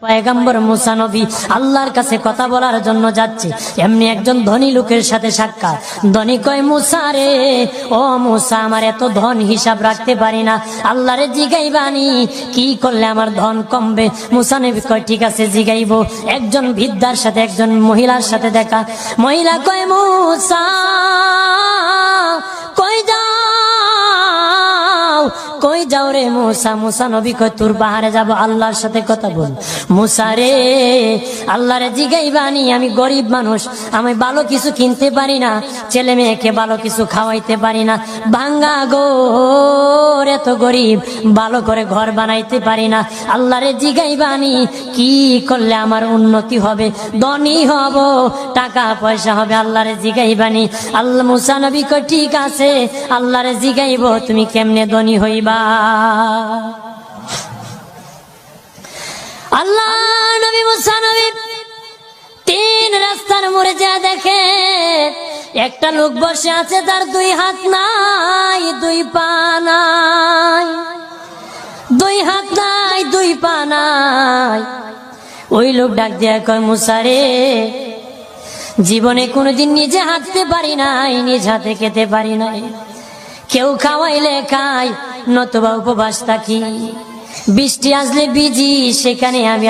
পয়গম্বর মুসা নবী আল্লাহর কাছে কথা বলার জন্য যাচ্ছে, এমনি একজন ধনী লোকের সাথে সাক্ষাৎ। ধনী কয়, মুসা রে, ও মুসা, আমার এত ধন হিসাব রাখতে পারি না, আল্লাহরে জিগাইবানি কি করলে আমার ধন কমবে? মুসা নবী কয়, ঠিক আছে জিগাইব। একজন বৃদ্ধার সাথে একজন মহিলার সাথে দেখা। মহিলা কয়, মুসা কই যাও, কই যাও রে মুসা? মুসা নবী কয়, তোর পাহাড়ে যাব, আল্লাহর সাথে কথা বল। মুসা রে, আল্লাহরে জিগাইবানি, আমি গরিব মানুষ, আমি ভালো কিছু কিনতে পারি না, ছেলে মেয়েকে ভালো কিছু খাওয়াইতে পারি না, ভাঙ্গা ঘর, এত গরিব, ভালো করে ঘর বানাইতে পারি না, আল্লাহরে জিগাইবানি কি করলে আমার উন্নতি হবে, ধনী হব, টাকা পয়সা হবে, আল্লাহরে জিগাইবানি। আল্লাহ মুসা নবী কয়, ঠিক আছে, আল্লাহরে জিগাইব, তুমি কেমনে ধনী হইবা? আল্লাহ নবী মুসা নবী তিন রাস্তার মোড়ে যা দেখে একটা লোক বসে আছে, তার দুই হাত নাই, দুই পা নাই, দুই হাত নাই, দুই পা নাই। ওই লোক ডাক দিয়া কয়, মুসা রে, জীবনে কোনোদিন নিজে হাঁটতে পারি নাই, নিজ হাতে খেতে পারি নাই, কেউ খাওয়াইলে খাই, নতুবা উপবাস থাকি, বৃষ্টি আসলে ভিজি, সেখানে আমি